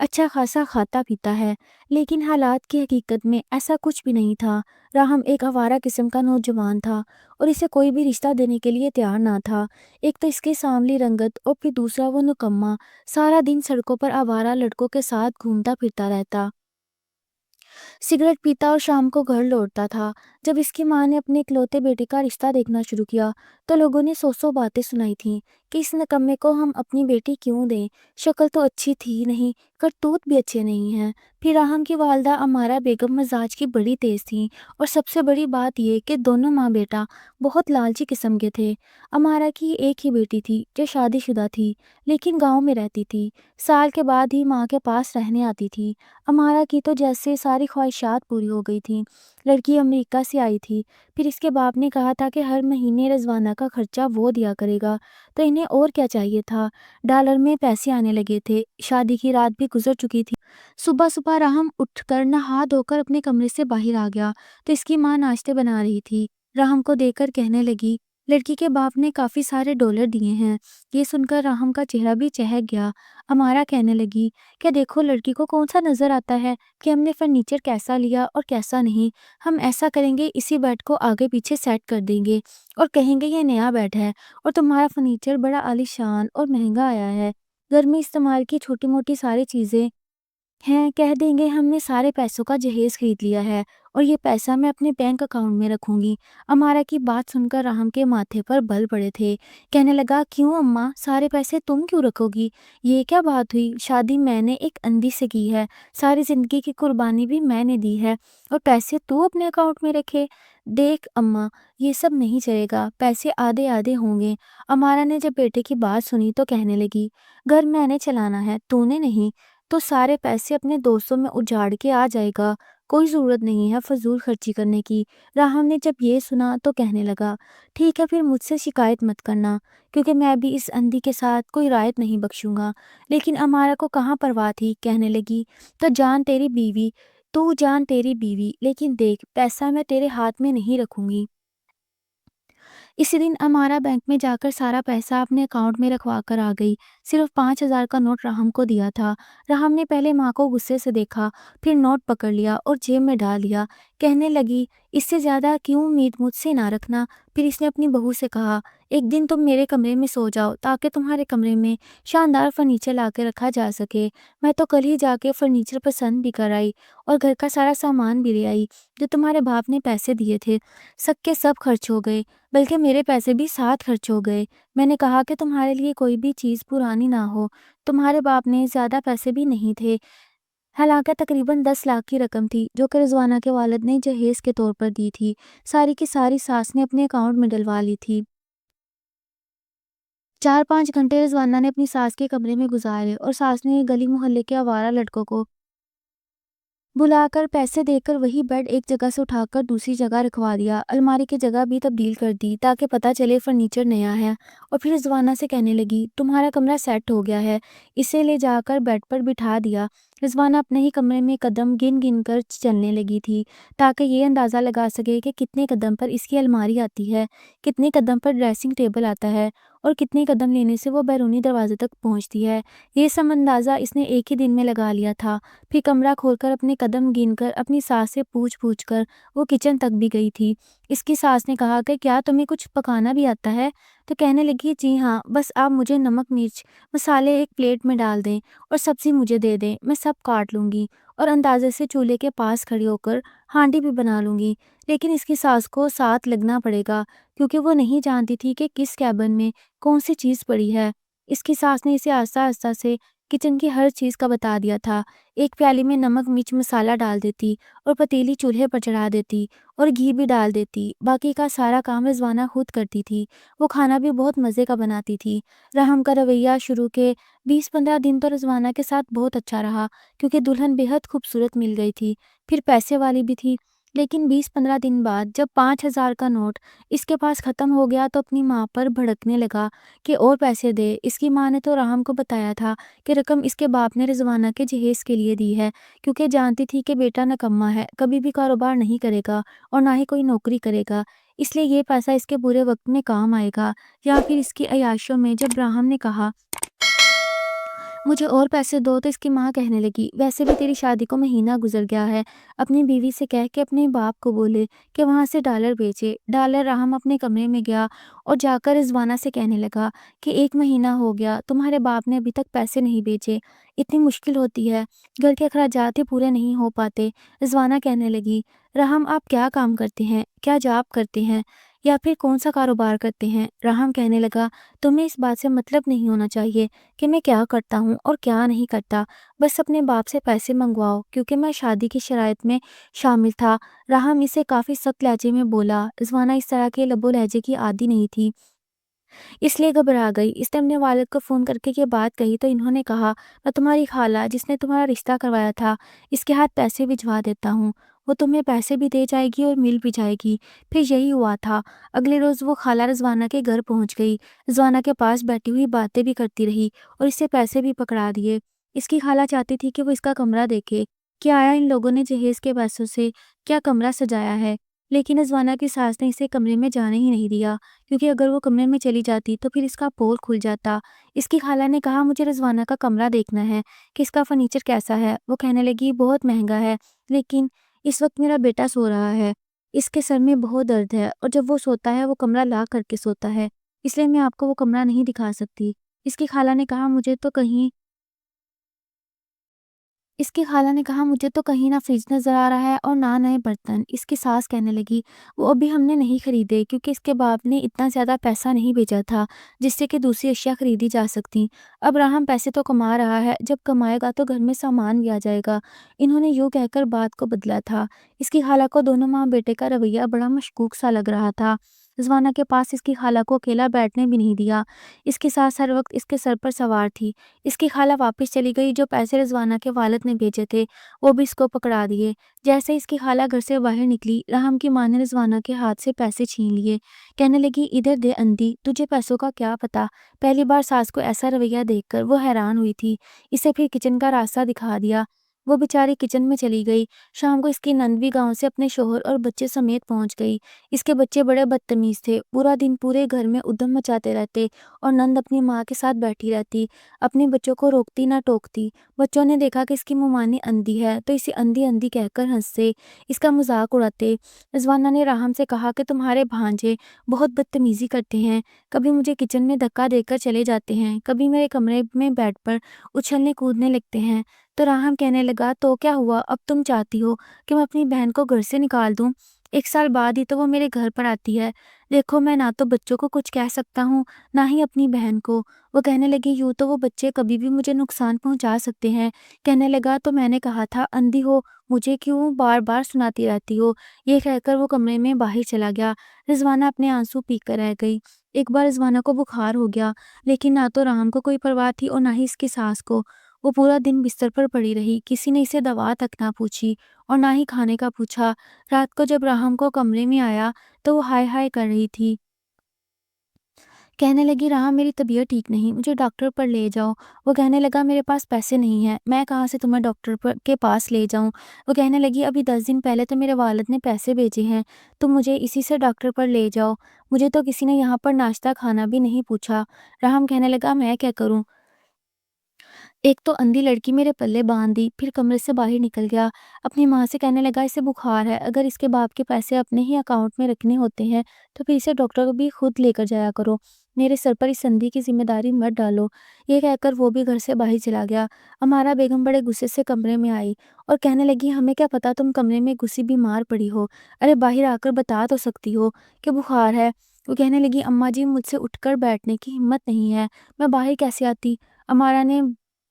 اچھا خاصا کھاتا پیتا ہے، لیکن حالات کی حقیقت میں ایسا کچھ بھی نہیں تھا۔ راہم ایک آوارہ قسم کا نوجوان تھا اور اسے کوئی بھی رشتہ دینے کے لیے تیار نہ تھا۔ ایک تو اس کی سانولی رنگت اور پھر دوسرا وہ نکما، سارا دن سڑکوں پر آوارہ لڑکوں کے ساتھ گھومتا پھرتا رہتا، سگریٹ پیتا اور شام کو گھر لوٹتا تھا۔ جب اس کی ماں نے اپنے اکلوتے بیٹے کا رشتہ دیکھنا شروع کیا تو لوگوں نے سو باتیں سنائی تھیں کہ اس نکمے کو ہم اپنی بیٹی کیوں دیں، شکل تو اچھی تھی نہیں، کرتوت بھی اچھے نہیں ہیں۔ پھر راہم کی والدہ امارہ بیگم مزاج کی بڑی تیز تھیں، اور سب سے بڑی بات یہ کہ دونوں ماں بیٹا بہت لالچی قسم کے تھے۔ امارہ کی ایک ہی بیٹی تھی جو شادی شدہ تھی، لیکن گاؤں میں رہتی تھی، سال کے بعد ہی ماں کے پاس رہنے آتی تھی۔ امارہ کی تو جیسے ساری خواہشات پوری ہو گئی تھیں۔ لڑکی امریکہ سے آئی تھی، پھر اس کے باپ نے کہا تھا کہ ہر مہینے رضوانہ کا خرچہ وہ دیا کرے گا، تو انہیں اور کیا چاہیے تھا۔ ڈالر میں پیسے آنے لگے تھے، شادی کی رات بھی گزر چکی تھی۔ صبح صبح راہم اٹھ کر نہا دھو کر اپنے کمرے سے باہر آ گیا تو اس کی ماں ناشتے بنا رہی تھی۔ راہم کو دیکھ کر کہنے لگی، لڑکی کے باپ نے کافی سارے ڈالر دیے ہیں۔ یہ سن کر راہم کا چہرہ بھی چہک گیا۔ امارہ کہنے لگی، کیا دیکھو لڑکی کو کون سا نظر آتا ہے کہ ہم نے فرنیچر کیسا لیا اور کیسا نہیں۔ ہم ایسا کریں گے، اسی بیڈ کو آگے پیچھے سیٹ کر دیں گے اور کہیں گے یہ نیا بیڈ ہے اور تمہارا فرنیچر بڑا عالی شان اور مہنگا آیا ہے، گھر میں استعمال کی چھوٹی موٹی ساری چیزیں ہیں، کہہ دیں گے ہم نے سارے پیسوں کا جہیز خرید لیا ہے اور یہ پیسہ میں اپنے بینک اکاؤنٹ میں رکھوں گی۔ امارہ کی بات سن کر راہم کے ماتھے پر بل پڑے تھے۔ کہنے لگا، کیوں اماں، سارے پیسے تم کیوں رکھو گی؟ یہ کیا بات ہوئی؟ شادی میں نے ایک اندھی سے کی ہے، ساری زندگی کی قربانی بھی میں نے دی ہے، اور پیسے تو اپنے اکاؤنٹ میں رکھے؟ دیکھ اماں، یہ سب نہیں چلے گا، پیسے آدھے آدھے ہوں گے۔ امارہ نے جب بیٹے کی بات سنی تو کہنے لگی، گھر میں نے چلانا ہے، تو نے نہیں، تو سارے پیسے اپنے دوستوں میں اجاڑ کے آ جائے گا، کوئی ضرورت نہیں ہے فضول خرچی کرنے کی۔ راہم نے جب یہ سنا تو کہنے لگا، ٹھیک ہے پھر مجھ سے شکایت مت کرنا، کیونکہ میں بھی اس اندھی کے ساتھ کوئی رعایت نہیں بخشوں گا۔ لیکن امارہ کو کہاں پرواہ تھی، کہنے لگی، تو جان تیری بیوی، لیکن دیکھ پیسہ میں تیرے ہاتھ میں نہیں رکھوں گی۔ اسی دن امارہ بینک میں جا کر سارا پیسہ اپنے اکاؤنٹ میں رکھوا کر آ گئی۔ صرف 5,000 کا نوٹ راہم کو دیا تھا۔ راہم نے پہلے ماں کو غصے سے دیکھا، پھر نوٹ پکڑ لیا اور جیب میں ڈال لیا۔ کہنے لگی، اس سے زیادہ کیوں امید مجھ سے نہ رکھنا۔ پھر اس نے اپنی بہو سے کہا، ایک دن تم میرے کمرے میں سو جاؤ تاکہ تمہارے کمرے میں شاندار فرنیچر لا کے رکھا جا سکے۔ میں تو کل ہی جا کے فرنیچر پسند بھی کر آئی اور گھر کا سارا سامان بھی لے آئی جو تمہارے باپ نے پیسے دیے تھے، سب کے سب خرچ ہو گئے، بلکہ میرے پیسے بھی ساتھ خرچ ہو گئے۔ میں نے کہا کہ تمہارے لیے کوئی بھی چیز پرانی نہ ہو، تمہارے باپ نے زیادہ پیسے بھی نہیں تھے، حالانکہ تقریباً 10 لاکھ کی رقم تھی جو کہ رضوانہ کے والد نے جہیز کے طور پر دی تھی، ساری کی ساری ساس نے اپنے اکاؤنٹ میں ڈلوا لی تھی۔ 4-5 گھنٹے رضوانہ نے اپنی ساس کے کمرے میں گزارے اور ساس نے گلی محلے کے آوارہ لڑکوں کو بلا کر پیسے دے کر وہی بیڈ ایک جگہ سے اٹھا کر دوسری جگہ رکھوا دیا، الماری کی جگہ بھی تبدیل کر دی تاکہ پتہ چلے فرنیچر نیا ہے۔ اور پھر رضوانہ سے کہنے لگی، تمہارا کمرہ سیٹ ہو گیا ہے، اسے لے جا کر بیڈ پر بٹھا دیا۔ رضوانہ اپنے ہی کمرے میں قدم گن گن کر چلنے لگی تھی تاکہ یہ اندازہ لگا سکے کہ کتنے قدم پر اس کی الماری آتی ہے، کتنے قدم پر ڈریسنگ ٹیبل آتا ہے اور کتنے قدم لینے سے وہ بیرونی دروازے تک پہنچتی ہے۔ یہ سب اندازہ اس نے ایک ہی دن میں لگا لیا تھا۔ پھر کمرہ کھول کر اپنے قدم گن کر اپنی ساس سے پوچھ کر وہ کچن تک بھی گئی تھی۔ اس کی ساس نے کہا کہ کیا تمہیں کچھ پکانا بھی آتا ہے؟ تو کہنے لگی، جی ہاں، بس آپ مجھے نمک مرچ مسالے ایک پلیٹ میں ڈال دیں اور سبزی مجھے دے دیں، میں سب کاٹ لوں گی اور اندازے سے چولہے کے پاس کھڑی ہو کر ہانڈی بھی بنا لوں گی۔ لیکن اس کی ساس کو ساتھ لگنا پڑے گا کیونکہ وہ نہیں جانتی تھی کہ کس کیبن میں کون سی چیز پڑی ہے۔ اس کی ساس نے اسے آہستہ آہستہ سے کچن کی ہر چیز کا بتا دیا تھا۔ ایک پیالی میں نمک مرچ مسالہ ڈال دیتی اور پتیلی چولہے پر چڑھا دیتی اور گھی بھی ڈال دیتی، باقی کا سارا کام رضوانہ خود کرتی تھی۔ وہ کھانا بھی بہت مزے کا بناتی تھی۔ راہم کا رویہ شروع کے 20-15 دن تو رضوانہ کے ساتھ بہت اچھا رہا کیونکہ دلہن بے حد خوبصورت مل گئی تھی، پھر پیسے والی بھی تھی۔ لیکن 20-15 دن بعد جب 5,000 کا نوٹ اس کے پاس ختم ہو گیا تو اپنی ماں پر بھڑکنے لگا کہ اور پیسے دے۔ اس کی ماں نے تو راہم کو بتایا تھا کہ رقم اس کے باپ نے رضوانہ کے جہیز کے لیے دی ہے، کیونکہ جانتی تھی کہ بیٹا نکما ہے، کبھی بھی کاروبار نہیں کرے گا اور نہ ہی کوئی نوکری کرے گا، اس لیے یہ پیسہ اس کے برے وقت میں کام آئے گا یا پھر اس کی عیاشیوں میں۔ جب راہم نے کہا مجھے اور پیسے دو۔ تو اس کی ماں کہنے لگی ویسے بھی تیری شادی کو مہینہ گزر گیا ہے، اپنی بیوی سے کہہ کے اپنے باپ کو بولے کہ وہاں سے ڈالر بھیجے۔ ڈالر راہم اپنے کمرے میں گیا اور جا کر رضوانہ سے کہنے لگا کہ 1 مہینہ ہو گیا، تمہارے باپ نے ابھی تک پیسے نہیں بھیجے، اتنی مشکل ہوتی ہے، گھر کے اخراجات ہی پورے نہیں ہو پاتے۔ رضوانہ کہنے لگی راہم آپ کیا کام کرتے ہیں، کیا جاب کرتے ہیں یا پھر کون سا کاروبار کرتے ہیں؟ راہم کہنے لگا تمہیں اس بات سے مطلب نہیں ہونا چاہیے کہ میں کیا کرتا ہوں اور کیا نہیں کرتا، بس اپنے باپ سے پیسے منگواؤ۔ کیونکہ میں شادی کی شرائط میں شامل تھا، راہم اسے کافی سخت لہجے میں بولا۔ رضوانہ اس طرح کے لب و لہجے کی عادی نہیں تھی، اس لیے گھبرا گئی۔ اس نے اپنے والد کو فون کر کے یہ بات کہی تو انہوں نے کہا میں تمہاری خالہ جس نے تمہارا رشتہ کروایا تھا اس کے ہاتھ پیسے بھجوا دیتا ہوں، وہ تمہیں پیسے بھی دے جائے گی اور مل بھی جائے گی۔ پھر یہی ہوا تھا، اگلے روز وہ خالہ رضوانہ کے گھر پہنچ گئی، رضوانہ کے پاس بیٹھی ہوئی باتیں بھی کرتی رہی اور اس سے پیسے بھی پکڑا دیے۔ اس کی خالہ چاہتی تھی کہ وہ اس کا کمرہ دیکھے کہ آیا ان لوگوں نے جہیز کے پیسوں سے کیا کمرہ سجایا ہے، لیکن رضوانہ کی ساس نے اسے کمرے میں جانے ہی نہیں دیا، کیونکہ اگر وہ کمرے میں چلی جاتی تو پھر اس کا پول کھل جاتا۔ اس کی خالہ نے کہا مجھے رضوانہ کا کمرہ دیکھنا ہے کہ اس کا فرنیچر کیسا ہے۔ وہ کہنے لگی بہت مہنگا ہے، لیکن اس وقت میرا بیٹا سو رہا ہے، اس کے سر میں بہت درد ہے اور جب وہ سوتا ہے وہ کمرہ لا کر کے سوتا ہے، اس لیے میں آپ کو وہ کمرہ نہیں دکھا سکتی۔ اس کی خالہ نے کہا مجھے تو کہیں نہ فریج نظر آ رہا ہے اور نہ نئے برتن۔ اس کی ساس کہنے لگی وہ ابھی ہم نے نہیں خریدے کیونکہ اس کے باپ نے اتنا زیادہ پیسہ نہیں بھیجا تھا جس سے کہ دوسری اشیاء خریدی جا سکتی۔ اب راہم پیسے تو کما رہا ہے، جب کمائے گا تو گھر میں سامان بھی آ جائے گا۔ انہوں نے یوں کہہ کر بات کو بدلا تھا۔ اس کی خالہ کو دونوں ماں بیٹے کا رویہ بڑا مشکوک سا لگ رہا تھا۔ رضوانہ کے پاس اس کی خالہ کو اکیلا بیٹھنے بھی نہیں دیا، اس کی ساس ہر وقت اس کے سر پر سوار تھی۔ اس کی خالہ واپس چلی گئی، جو پیسے رضوانہ کے والد نے بھیجے تھے وہ بھی اس کو پکڑا دیے۔ جیسے اس کی خالہ گھر سے باہر نکلی، راہم کی ماں نے رضوانہ کے ہاتھ سے پیسے چھین لیے، کہنے لگی ادھر دے اندھی، تجھے پیسوں کا کیا پتا۔ پہلی بار ساس کو ایسا رویہ دیکھ کر وہ حیران ہوئی تھی، اسے پھر کچن کا راستہ دکھا دیا، وہ بیچاری کچن میں چلی گئی۔ شام کو اس کی نند بھی گاؤں سے اپنے شوہر اور بچے سمیت پہنچ گئی۔ اس کے بچے بڑے بدتمیز تھے، پورا دن پورے گھر میں ادھم مچاتے رہتے اور نند اپنی ماں کے ساتھ بیٹھی رہتی، اپنے بچوں کو روکتی نہ ٹوکتی۔ بچوں نے دیکھا کہ اس کی ممانی اندھی ہے تو اسے اندھی اندھی کہہ کر ہنستے، اس کا مذاق اڑاتے۔ رضوانہ نے راہم سے کہا کہ تمہارے بھانجے بہت بدتمیزی کرتے ہیں، کبھی مجھے کچن میں دھکا دے کر چلے جاتے ہیں، کبھی میرے کمرے میں بیڈ پر اچھلنے کودنے لگتے ہیں۔ تو راہم کہنے لگا تو کیا ہوا، اب تم چاہتی ہو کہ میں اپنی بہن کو گھر سے نکال دوں؟ 1 سال بعد ہی تو وہ میرے گھر پر آتی ہے، دیکھو میں نہ تو بچوں کو کچھ کہہ سکتا ہوں نہ ہی اپنی بہن کو۔ وہ کہنے لگی یوں تو وہ بچے کبھی بھی مجھے نقصان پہنچا سکتے ہیں۔ کہنے لگا تو میں نے کہا تھا اندھی ہو، مجھے کیوں بار بار سناتی رہتی ہو۔ یہ کہہ کر وہ کمرے میں باہر چلا گیا۔ رضوانہ اپنے آنسو پی کر رہ گئی۔ ایک بار رضوانہ کو بخار ہو گیا، لیکن نہ تو راہم کو کوئی پرواہ تھی اور نہ ہی اس کی ساس کو۔ وہ پورا دن بستر پر پڑی رہی، کسی نے اسے دوا تک نہ پوچھی اور نہ ہی کھانے کا پوچھا۔ رات کو جب راہم کو کمرے میں آیا تو وہ ہائے ہائے کر رہی تھی، کہنے لگی راہم میری طبیعت ٹھیک نہیں، مجھے ڈاکٹر پر لے جاؤ۔ وہ کہنے لگا میرے پاس پیسے نہیں ہیں، میں کہاں سے تمہیں ڈاکٹر کے پاس لے جاؤں۔ وہ کہنے لگی ابھی 10 دن پہلے تو میرے والد نے پیسے بھیجے ہیں، تم مجھے اسی سے ڈاکٹر پر لے جاؤ، مجھے تو کسی نے یہاں پر ناشتہ کھانا بھی نہیں پوچھا۔ راہم کہنے لگا میں کیا کروں، ایک تو اندھی لڑکی میرے پلے باندھ دی، پھر کمرے سے باہر نکل گیا۔ اپنی ماں سے کہنے لگا اسے بخار ہے، اگر اس کے باپ کے پیسے اپنے ہی اکاؤنٹ میں رکھنے ہوتے ہیں تو پھر اسے ڈاکٹر کو بھی خود لے کر جایا کرو، میرے سر پر اس اندھی کی ذمہ داری مت ڈالو۔ یہ کہہ کر وہ بھی گھر سے باہر چلا گیا۔ امارا بیگم بڑے غصے سے کمرے میں آئی اور کہنے لگی ہمیں کیا پتا تم کمرے میں گھسی بیمار پڑی ہو، ارے باہر آ کر بتا تو سکتی ہو کہ بخار ہے۔ وہ کہنے لگی اماں جی مجھ سے اٹھ کر بیٹھنے کی ہمت نہیں ہے، میں باہر کیسے آتی۔ امارا نے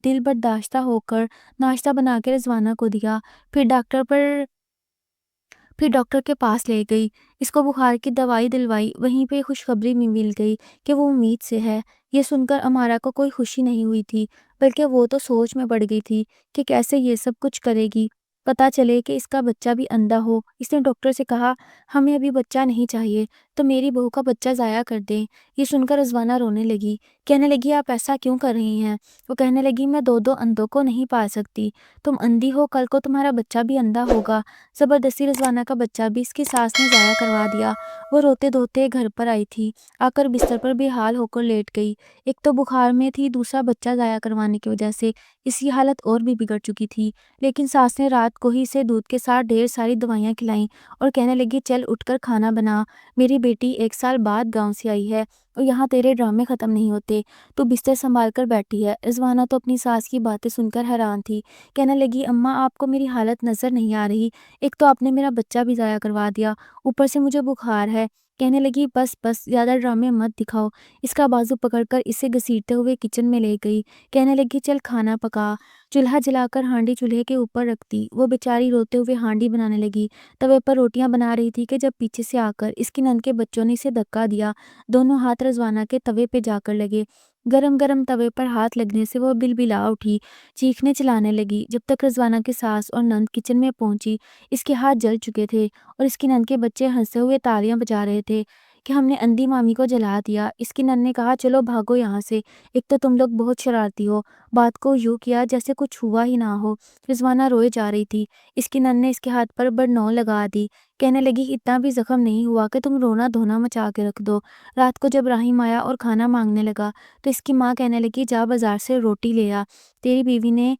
دل برداشتہ ہو کر ناشتہ بنا کے رضوانہ کو دیا، پھر ڈاکٹر کے پاس لے گئی، اس کو بخار کی دوائی دلوائی، وہیں پہ خوشخبری بھی مل گئی کہ وہ امید سے ہے۔ یہ سن کر امارا کو کوئی خوشی نہیں ہوئی تھی، بلکہ وہ تو سوچ میں پڑ گئی تھی کہ کیسے یہ سب کچھ کرے گی، پتا چلے کہ اس کا بچہ بھی اندھا ہو۔ اس نے ڈاکٹر سے کہا ہمیں ابھی بچہ نہیں چاہیے تو میری بہو کا بچہ ضائع کر دیں۔ یہ سن کر رضوانہ رونے لگی، کہنے لگی آپ ایسا کیوں کر رہی ہیں؟ وہ کہنے لگی میں دو دو اندھوں کو نہیں پال سکتی، تم اندھی ہو، کل کو تمہارا بچہ بھی اندھا ہوگا۔ زبردستی رضوانہ کا بچہ بھی اس کی ساس نے ضائع کروا دیا۔ وہ روتے دھوتے گھر پر آئی تھی، آ کر بستر پر بے حال ہو کر لیٹ گئی۔ ایک تو بخار میں تھی، دوسرا بچہ ضائع کروانے کی وجہ سے اس کی حالت اور بھی بگڑ چکی تھی۔ لیکن ساس نے رات کو ہی اسے دودھ کے ساتھ ڈھیر ساری دوائیاں کھلائیں اور کہنے لگی چل اٹھ کر کھانا بنا، میری بیٹی 1 سال بعد گاؤں سے آئی ہے اور یہاں تیرے ڈرامے ختم نہیں ہوتے، تو بستر سنبھال کر بیٹھی ہے۔ رضوانہ تو اپنی ساس کی باتیں سن کر حیران تھی، کہنے لگی اماں آپ کو میری حالت نظر نہیں آ رہی؟ ایک تو آپ نے میرا بچہ بھی ضائع کروا دیا، اوپر سے مجھے بخار ہے۔ کہنے لگی بس بس زیادہ ڈرامے مت دکھاؤ۔ اس کا بازو پکڑ کر اسے گھسیٹتے ہوئے کچن میں لے گئی، کہنے لگی چل کھانا پکا۔ چولہا جلا کر ہانڈی چولہے کے اوپر رکھ دی۔ وہ بیچاری روتے ہوئے ہانڈی بنانے لگی، توے پر روٹیاں بنا رہی تھی کہ جب پیچھے سے آ کر اس کے ننھے بچوں نے اسے دھکا دیا۔ دونوں ہاتھ رضوانہ کے توے پہ جا کر لگے۔ گرم گرم توے پر ہاتھ لگنے سے وہ بلبلا اٹھی، چیخنے چلانے لگی۔ جب تک رضوانہ کی ساس اور نند کچن میں پہنچی اس کے ہاتھ جل چکے تھے اور اس کے نند کے بچے ہنستے ہوئے تالیاں بجا رہے تھے کہ ہم نے اندھی مامی کو جلا دیا۔ اس کی نند نے کہا چلو بھاگو یہاں سے، ایک تو تم لوگ بہت شرارتی ہو۔ بات کو یوں کیا جیسے کچھ ہوا ہی نہ ہو۔ رضوانہ روئے جا رہی تھی، اس کی نند نے اس کے ہاتھ پر برنوں لگا دی، کہنے لگی اتنا بھی زخم نہیں ہوا کہ تم رونا دھونا مچا کے رکھ دو۔ رات کو جب رحیم آیا اور کھانا مانگنے لگا تو اس کی ماں کہنے لگی جا بازار سے روٹی لے آ، تیری بیوی نے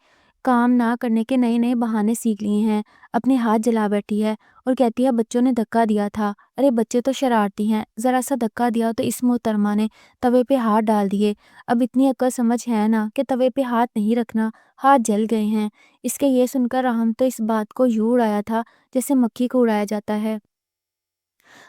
کام نہ کرنے کے نئے نئے بہانے سیکھ لیے ہیں، اپنے ہاتھ جلا بیٹھی ہے اور کہتی ہے بچوں نے دھکا دیا تھا۔ ارے بچے تو شرارتی ہیں، ذرا سا دھکا دیا تو اس محترمہ نے توے پہ ہاتھ ڈال دیے۔ اب اتنی عقل سمجھ ہے نا کہ توے پہ ہاتھ نہیں رکھنا، ہاتھ جل گئے ہیں۔ اس کے یہ سن کر رحم تو اس بات کو یوں اڑایا تھا جیسے مکھی کو اڑایا جاتا ہے۔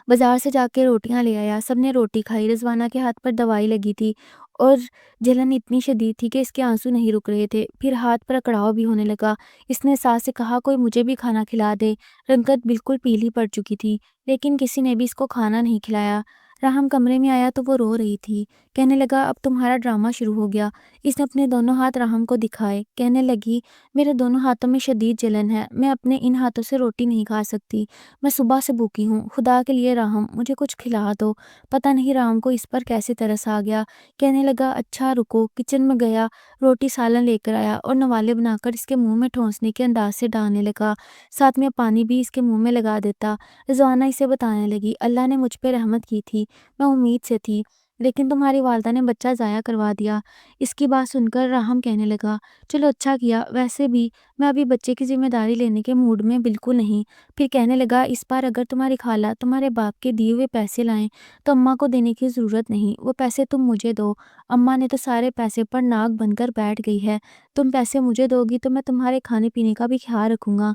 بازار سے جا کے روٹیاں لے آیا، سب نے روٹی کھائی۔ رضوانہ کے ہاتھ پر دوائی لگی تھی اور جلن اتنی شدید تھی کہ اس کے آنسو نہیں رک رہے تھے، پھر ہاتھ پر اکڑاؤ بھی ہونے لگا۔ اس نے ساس سے کہا کوئی مجھے بھی کھانا کھلا دے۔ رنگت بالکل پیلی پڑ چکی تھی لیکن کسی نے بھی اس کو کھانا نہیں کھلایا۔ رحم کمرے میں آیا تو وہ رو رہی تھی، کہنے لگا اب تمہارا ڈرامہ شروع ہو گیا۔ اس نے اپنے دونوں ہاتھ رحم کو دکھائے، کہنے لگی میرے دونوں ہاتھوں میں شدید جلن ہے، میں اپنے ان ہاتھوں سے روٹی نہیں کھا سکتی، میں صبح سے بھوکی ہوں، خدا کے لیے رحم مجھے کچھ کھلا دو۔ پتہ نہیں رحم کو اس پر کیسے ترس آ گیا، کہنے لگا اچھا رکو۔ کچن میں گیا، روٹی سالن لے کر آیا اور نوالے بنا کر اس کے منہ میں ٹھونسنے کے انداز سے ڈالنے لگا، ساتھ میں پانی بھی اس کے منہ میں لگا دیتا۔ رضوانہ اسے بتانے لگی اللہ نے مجھ پہ رحمت کی تھی، میں امید سے تھی، لیکن تمہاری والدہ نے بچہ ضائع کروا دیا۔ اس کی بات سن کر رحم کہنے لگا چلو اچھا کیا، ویسے بھی میں ابھی بچے کی ذمہ داری لینے کے موڈ میں بالکل نہیں۔ پھر کہنے لگا اس بار اگر تمہاری خالہ تمہارے باپ کے دیے ہوئے پیسے لائیں تو اماں کو دینے کی ضرورت نہیں، وہ پیسے تم مجھے دو، اماں نے تو سارے پیسے پر ناک بن کر بیٹھ گئی ہے، تم پیسے مجھے دو گی تو میں تمہارے کھانے پینے کا بھی خیال رکھوں گا۔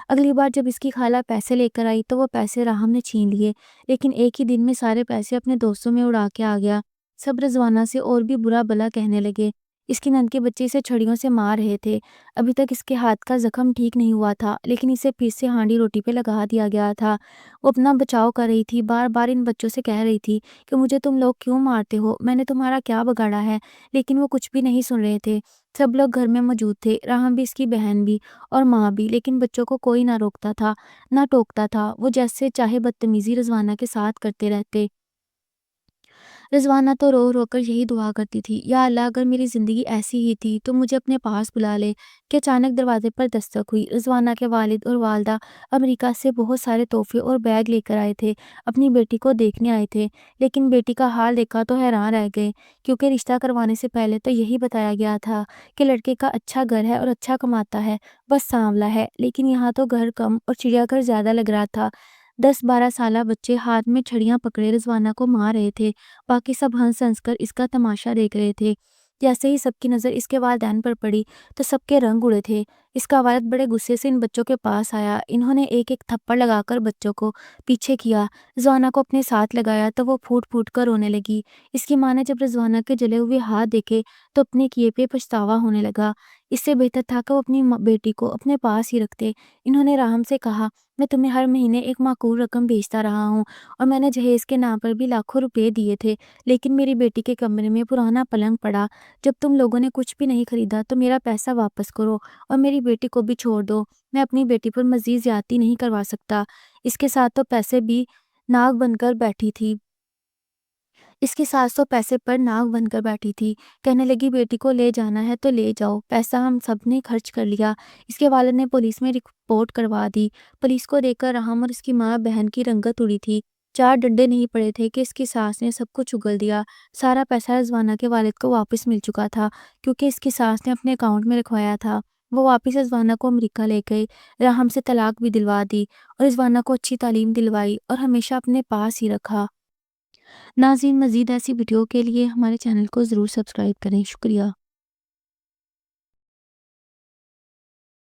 اگلی بار جب اس کی خالہ پیسے لے کر آئی تو وہ پیسے رحم نے چھین لیے، لیکن ایک ہی دن میں سارے پیسے اپنے دوستوں میں اڑا کے آ گیا۔ سب رضوانہ سے اور بھی برا بلا کہنے لگے، اس کی نند کے بچے اسے چھڑیوں سے مار رہے تھے، ابھی تک اس کے ہاتھ کا زخم ٹھیک نہیں ہوا تھا لیکن اسے پھر سے ہانڈی روٹی پہ لگا دیا گیا تھا۔ وہ اپنا بچاؤ کر رہی تھی، بار بار ان بچوں سے کہہ رہی تھی کہ مجھے تم لوگ کیوں مارتے ہو، میں نے تمہارا کیا بگاڑا ہے، لیکن وہ کچھ بھی نہیں سن رہے تھے۔ سب لوگ گھر میں موجود تھے، رحم بھی، اس کی بہن بھی اور ماں بھی، لیکن بچوں کو کوئی نہ روکتا تھا نہ ٹوکتا تھا، وہ جیسے چاہے بدتمیزی رضوانہ کے ساتھ کرتے رہتے۔ رضوانہ تو رو رو کر یہی دعا کرتی تھی یا اللہ اگر میری زندگی ایسی ہی تھی تو مجھے اپنے پاس بلا لے، کہ اچانک دروازے پر دستک ہوئی۔ رضوانہ کے والد اور والدہ امریکہ سے بہت سارے تحفے اور بیگ لے کر آئے تھے، اپنی بیٹی کو دیکھنے آئے تھے، لیکن بیٹی کا حال دیکھا تو حیران رہ گئے، کیونکہ رشتہ کروانے سے پہلے تو یہی بتایا گیا تھا کہ لڑکے کا اچھا گھر ہے اور اچھا کماتا ہے، بس سانولا ہے، لیکن یہاں تو گھر کم اور چڑیا گھر زیادہ لگ رہا تھا۔ 10-12 سالہ بچے ہاتھ میں چھڑیاں پکڑے رضوانہ کو مار رہے تھے، باقی سب ہنس ہنس کر اس کا تماشا دیکھ رہے تھے۔ جیسے ہی سب کی نظر اس کے والدین پر پڑی تو سب کے رنگ اڑے تھے۔ اس کا والد بڑے غصے سے ان بچوں کے پاس آیا، انہوں نے ایک ایک تھپڑ لگا کر بچوں کو پیچھے کیا، رضوانہ کو اپنے ساتھ لگایا تو وہ پھوٹ پھوٹ کر رونے لگی۔ اس کی ماں نے جب رضوانہ کے جلے ہوئے ہاتھ دیکھے تو اپنے کیے پہ پچھتاوا ہونے لگا، اس سے بہتر تھا کہ وہ اپنی بیٹی کو اپنے پاس ہی رکھتے۔ انہوں نے رحم سے کہا میں تمہیں ہر مہینے ایک معقول رقم بھیجتا رہا ہوں اور میں نے جہیز کے نام پر بھی لاکھوں روپے دیے تھے، لیکن میری بیٹی کے کمرے میں پرانا پلنگ پڑا، جب تم لوگوں نے کچھ بھی نہیں خریدا تو میرا پیسہ واپس کرو اور میری بیٹی کو بھی چھوڑ دو، میں اپنی بیٹی پر مزید زیادتی نہیں کروا سکتا۔ اس کے ساتھ تو پیسے بھی ناک بن کر بیٹھی تھی۔ اس کی ساس تو پیسے پر ناک بن کر بیٹھی تھی، کہنے لگی بیٹی کو لے جانا ہے تو لے جاؤ، پیسہ ہم سب نے خرچ کر لیا۔ اس کے والد نے پولیس میں رپورٹ کروا دی۔ پولیس کو دیکھ کر رحم اور اس کی ماں بہن کی رنگت اڑی تھی۔ 4 ڈنڈے نہیں پڑے تھے کہ اس کی ساس نے سب کچھ اگل دیا۔ سارا پیسہ رضوانہ کے والد کو واپس مل چکا تھا کیونکہ اس کی ساس نے اپنے اکاؤنٹ میں رکھوایا تھا۔ وہ واپس رضوانہ کو امریکہ لے گئے، رحم سے طلاق بھی دلوا دی اور رضوانہ کو اچھی تعلیم دلوائی اور ہمیشہ اپنے پاس ہی رکھا۔ ناظرین، مزید ایسی ویڈیو کے لیے ہمارے چینل کو ضرور سبسکرائب کریں۔ شکریہ۔